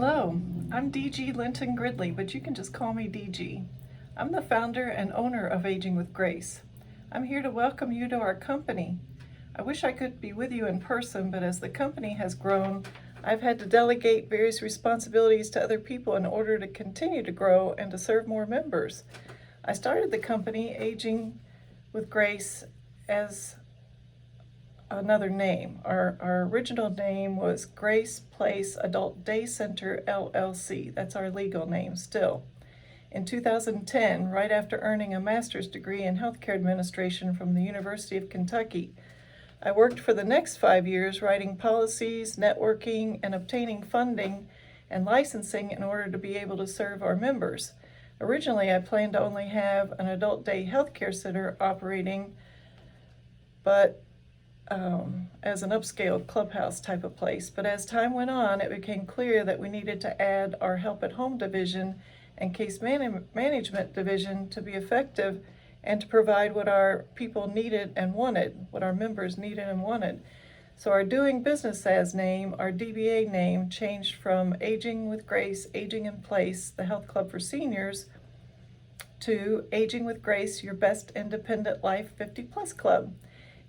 Hello, I'm DG Linton Gridley, but you can just call me DG. I'm the founder and owner of Aging with Grace. I'm here to welcome you to our company. I wish I could be with you in person, but as the company has grown, I've had to delegate various responsibilities to other people in order to continue to grow and to serve more members. I started the company, Aging with Grace, as another name. Our original name was Grace Place Adult Day Center LLC. That's our legal name still. In 2010, right after earning a master's degree in healthcare administration from the University of Kentucky, I worked for the next 5 years writing policies, networking, and obtaining funding and licensing in order to be able to serve our members. Originally, I planned to only have an adult day healthcare center operating, but as an upscale clubhouse type of place. But as time went on, it became clear that we needed to add our help at home division and case management division to be effective and to provide what our people needed and wanted, what our members needed and wanted. So our Doing Business As name, our DBA name, changed from Aging with Grace, Aging in Place, the health club for seniors, to Aging with Grace, your best independent life 50 plus club.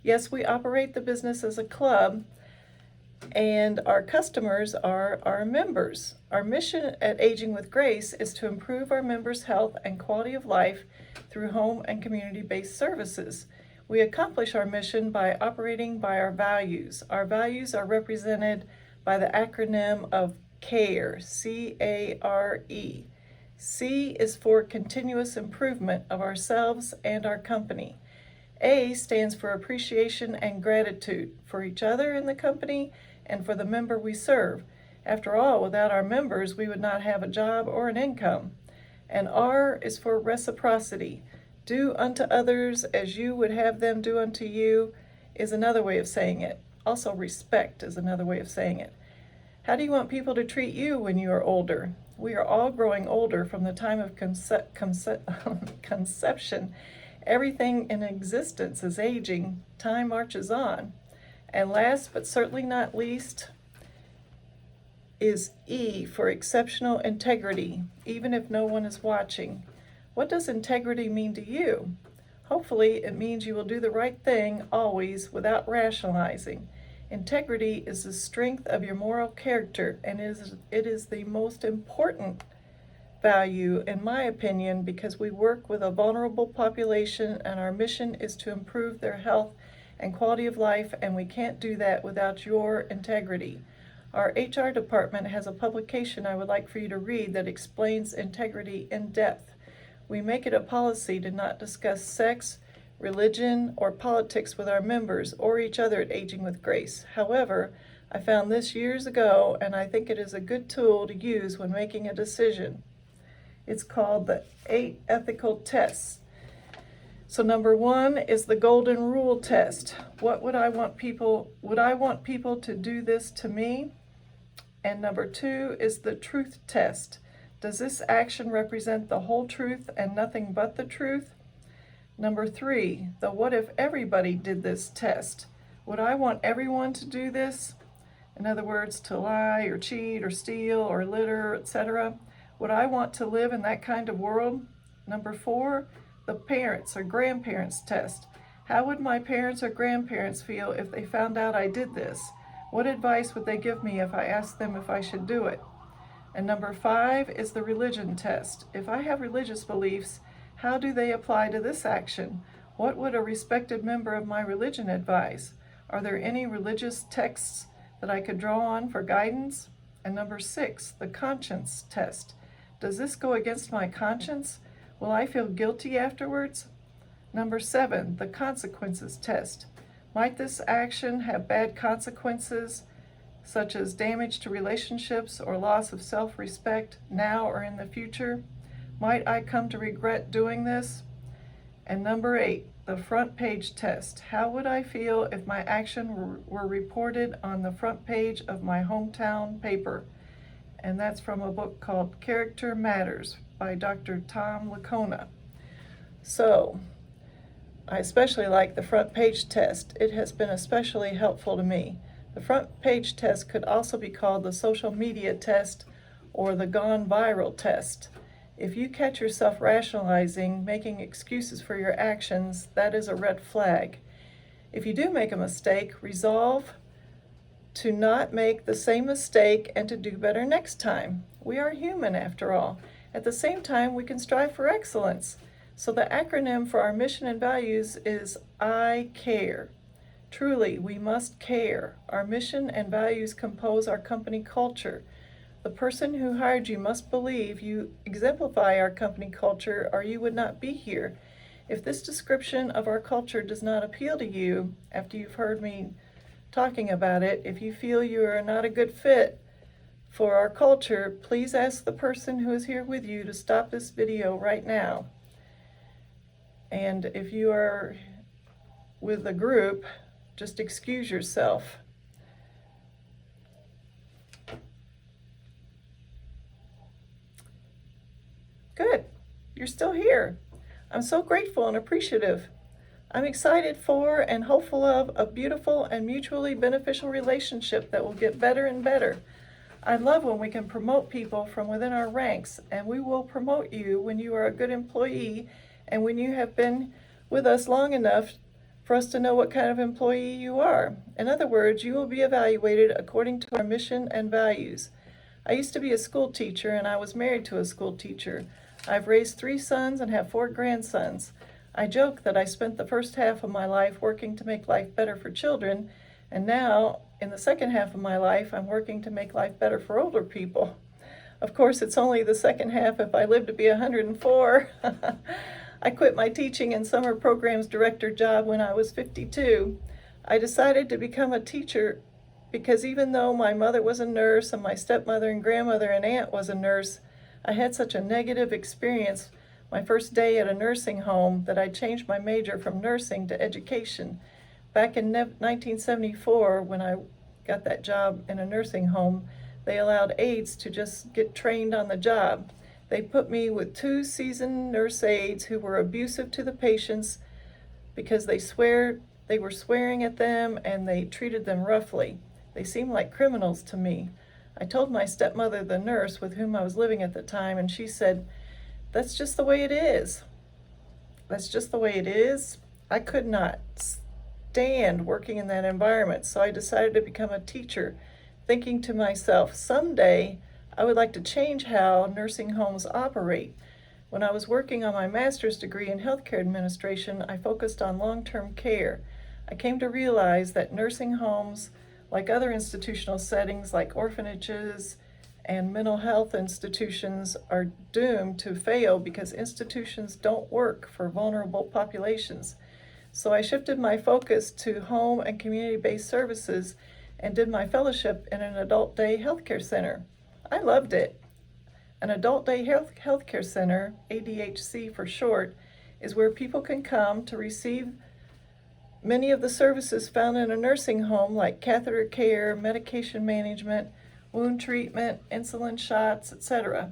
Yes, we operate the business as a club, and our customers are our members. Our mission at Aging with Grace is to improve our members' health and quality of life through home and community-based services. We accomplish our mission by operating by our values. Our values are represented by the acronym of CARE, C-A-R-E. C is for continuous improvement of ourselves and our company. A stands for appreciation and gratitude for each other in the company and for the member we serve. After all, without our members, we would not have a job or an income. And R is for reciprocity. Do unto others as you would have them do unto you is another way of saying it. Also, respect is another way of saying it. How do you want people to treat you when you are older? We are all growing older from the time of conception. Everything in existence is aging. Time marches on. And last but certainly not least is E for exceptional integrity, even if no one is watching. What does integrity mean to you? Hopefully it means you will do the right thing always without rationalizing. Integrity is the strength of your moral character, and it is the most important value, in my opinion, because we work with a vulnerable population and our mission is to improve their health and quality of life, and we can't do that without your integrity. Our HR department has a publication I would like for you to read that explains integrity in depth. We make it a policy to not discuss sex, religion, or politics with our members or each other at Aging with Grace. However, I found this years ago, and I think it is a good tool to use when making a decision. It's called the 8 ethical tests. So number 1 is the golden rule test. What would I want people to do this to me? And number 2 is the truth test. Does this action represent the whole truth and nothing but the truth? Number 3, the what if everybody did this test. Would I want everyone to do this? In other words, to lie or cheat or steal or litter, etc. Would I want to live in that kind of world? Number 4, the parents or grandparents test. How would my parents or grandparents feel if they found out I did this? What advice would they give me if I asked them if I should do it? And number 5 is the religion test. If I have religious beliefs, how do they apply to this action? What would a respected member of my religion advise? Are there any religious texts that I could draw on for guidance? And number 6, the conscience test. Does this go against my conscience? Will I feel guilty afterwards? Number 7, the consequences test. Might this action have bad consequences, such as damage to relationships or loss of self-respect now or in the future? Might I come to regret doing this? And number 8, the front page test. How would I feel if my action were reported on the front page of my hometown paper? And that's from a book called Character Matters by Dr. Tom Lacona. So, I especially like the front page test. It has been especially helpful to me. The front page test could also be called the social media test or the gone viral test. If you catch yourself rationalizing, making excuses for your actions, that is a red flag. If you do make a mistake, resolve to not make the same mistake and to do better next time. We are human after all. At the same time, we can strive for excellence. So the acronym for our mission and values is I CARE. Truly, we must care. Our mission and values compose our company culture. The person who hired you must believe you exemplify our company culture, or you would not be here. If this description of our culture does not appeal to you, after you've heard me talking about it, if you feel you are not a good fit for our culture, please ask the person who is here with you to stop this video right now. And if you are with the group, just excuse yourself. Good, you're still here. I'm so grateful and appreciative. I'm excited for and hopeful of a beautiful and mutually beneficial relationship that will get better and better. I love when we can promote people from within our ranks, and we will promote you when you are a good employee and when you have been with us long enough for us to know what kind of employee you are. In other words, you will be evaluated according to our mission and values. I used to be a school teacher, and I was married to a school teacher. I've raised 3 sons and have 4 grandsons. I joke that I spent the first half of my life working to make life better for children, and now, in the second half of my life, I'm working to make life better for older people. Of course, it's only the second half if I live to be 104. I quit my teaching and summer programs director job when I was 52. I decided to become a teacher because even though my mother was a nurse and my stepmother and grandmother and aunt was a nurse, I had such a negative experience my first day at a nursing home that I changed my major from nursing to education. Back in 1974, when I got that job in a nursing home, they allowed aides to just get trained on the job. They put me with 2 seasoned nurse aides who were abusive to the patients because they were swearing at them and they treated them roughly. They seemed like criminals to me. I told my stepmother, the nurse with whom I was living at the time, and she said, "That's just the way it is." That's just the way it is. I could not stand working in that environment, so I decided to become a teacher, thinking to myself, someday I would like to change how nursing homes operate. When I was working on my master's degree in healthcare administration, I focused on long-term care. I came to realize that nursing homes, like other institutional settings like orphanages and mental health institutions, are doomed to fail because institutions don't work for vulnerable populations. So I shifted my focus to home and community-based services and did my fellowship in an adult day healthcare center. I loved it. An adult day healthcare center, ADHC for short, is where people can come to receive many of the services found in a nursing home, like catheter care, medication management, wound treatment, insulin shots, etc.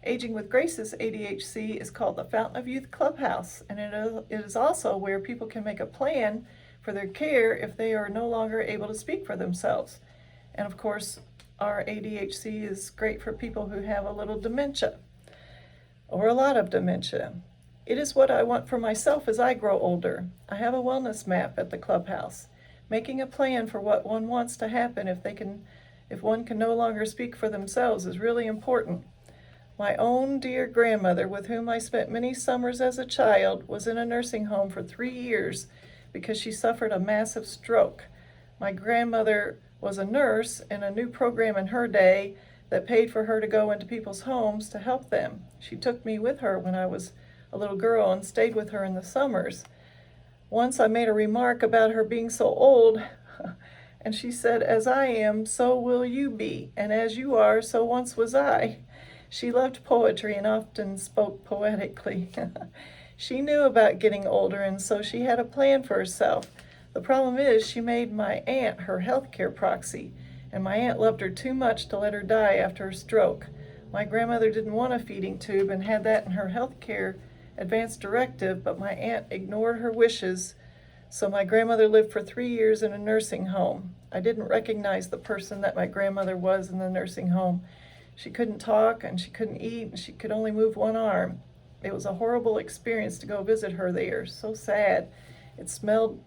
Aging with Grace's ADHC is called the Fountain of Youth Clubhouse, and it is also where people can make a plan for their care if they are no longer able to speak for themselves. And of course, our ADHC is great for people who have a little dementia or a lot of dementia. It is what I want for myself as I grow older. I have a wellness map at the clubhouse, making a plan for what one wants to happen if one can no longer speak for themselves is really important. My own dear grandmother, with whom I spent many summers as a child, was in a nursing home for 3 years because she suffered a massive stroke. My grandmother was a nurse in a new program in her day that paid for her to go into people's homes to help them. She took me with her when I was a little girl and stayed with her in the summers. Once I made a remark about her being so old, and she said, "As I am, so will you be, and as you are, so once was I." She loved poetry and often spoke poetically. She knew about getting older, and so she had a plan for herself. The problem is she made my aunt her health care proxy, and my aunt loved her too much to let her die after her stroke. My grandmother didn't want a feeding tube and had that in her health care advance directive, but my aunt ignored her wishes, so my grandmother lived for 3 years in a nursing home. I didn't recognize the person that my grandmother was in the nursing home. She couldn't talk and she couldn't eat and she could only move one arm. It was a horrible experience to go visit her there. So sad. It smelled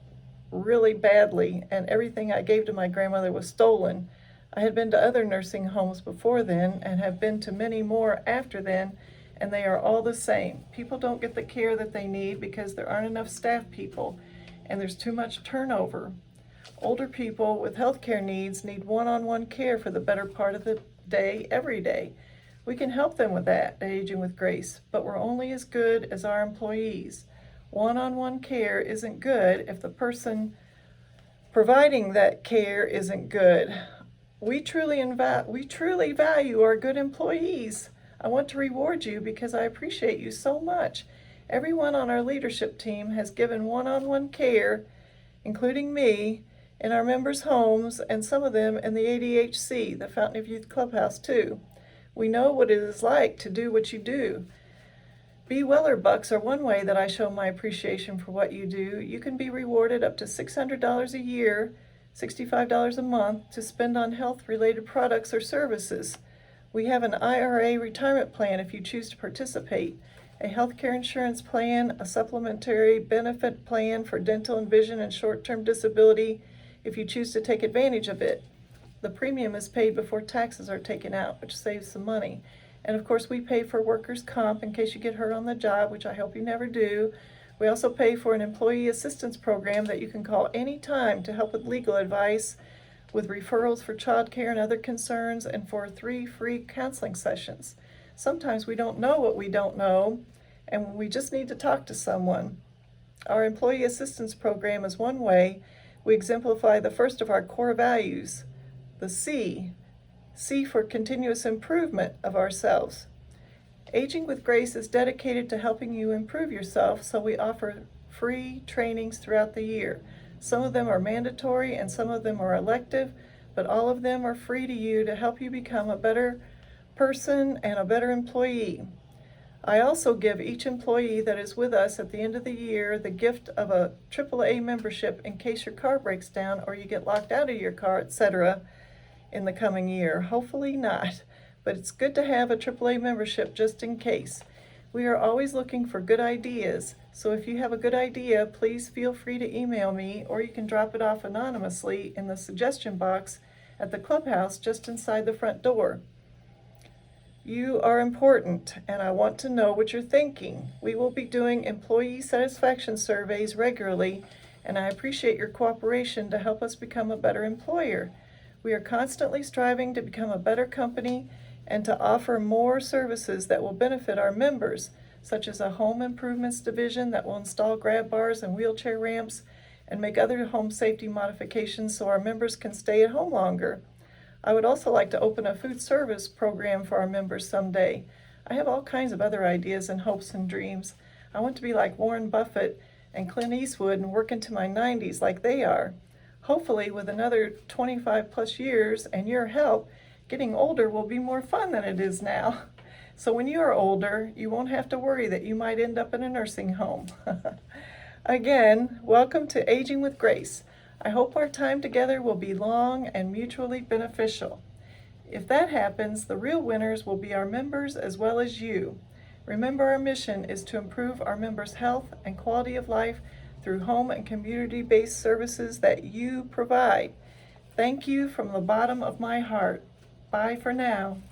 really badly, and everything I gave to my grandmother was stolen. I had been to other nursing homes before then and have been to many more after then, and they are all the same. People don't get the care that they need because there aren't enough staff people and there's too much turnover. Older people with healthcare needs need one-on-one care for the better part of the day, every day. We can help them with that at Aging with Grace, but we're only as good as our employees. One-on-one care isn't good if the person providing that care isn't good. We truly value our good employees. I want to reward you because I appreciate you so much. Everyone on our leadership team has given one-on-one care, including me, in our members' homes, and some of them in the ADHC, the Fountain of Youth Clubhouse, too. We know what it is like to do what you do. Be Weller Bucks are one way that I show my appreciation for what you do. You can be rewarded up to $600 a year, $65 a month, to spend on health-related products or services. We have an IRA retirement plan if you choose to participate, a healthcare insurance plan, a supplementary benefit plan for dental and vision and short-term disability if you choose to take advantage of it. The premium is paid before taxes are taken out, which saves some money. And of course, we pay for workers' comp in case you get hurt on the job, which I hope you never do. We also pay for an employee assistance program that you can call anytime to help with legal advice, with referrals for childcare and other concerns, and for 3 free counseling sessions. Sometimes we don't know what we don't know, and we just need to talk to someone. Our employee assistance program is one way we exemplify the first of our core values, the C for continuous improvement of ourselves. Aging with Grace is dedicated to helping you improve yourself, so we offer free trainings throughout the year. Some of them are mandatory and some of them are elective, but all of them are free to you to help you become a better person and a better employee. I also give each employee that is with us at the end of the year the gift of a AAA membership in case your car breaks down or you get locked out of your car, etc. in the coming year. Hopefully not, but it's good to have a AAA membership just in case. We are always looking for good ideas, so if you have a good idea, please feel free to email me, or you can drop it off anonymously in the suggestion box at the clubhouse just inside the front door. You are important, and I want to know what you're thinking. We will be doing employee satisfaction surveys regularly, and I appreciate your cooperation to help us become a better employer. We are constantly striving to become a better company and to offer more services that will benefit our members, such as a home improvements division that will install grab bars and wheelchair ramps and make other home safety modifications so our members can stay at home longer. I would also like to open a food service program for our members someday. I have all kinds of other ideas and hopes and dreams. I want to be like Warren Buffett and Clint Eastwood and work into my 90s like they are. Hopefully, with another 25 plus years and your help, getting older will be more fun than it is now. So when you are older, you won't have to worry that you might end up in a nursing home. Again, welcome to Aging with Grace. I hope our time together will be long and mutually beneficial. If that happens, the real winners will be our members as well as you. Remember, our mission is to improve our members' health and quality of life through home and community-based services that you provide. Thank you from the bottom of my heart. Bye for now.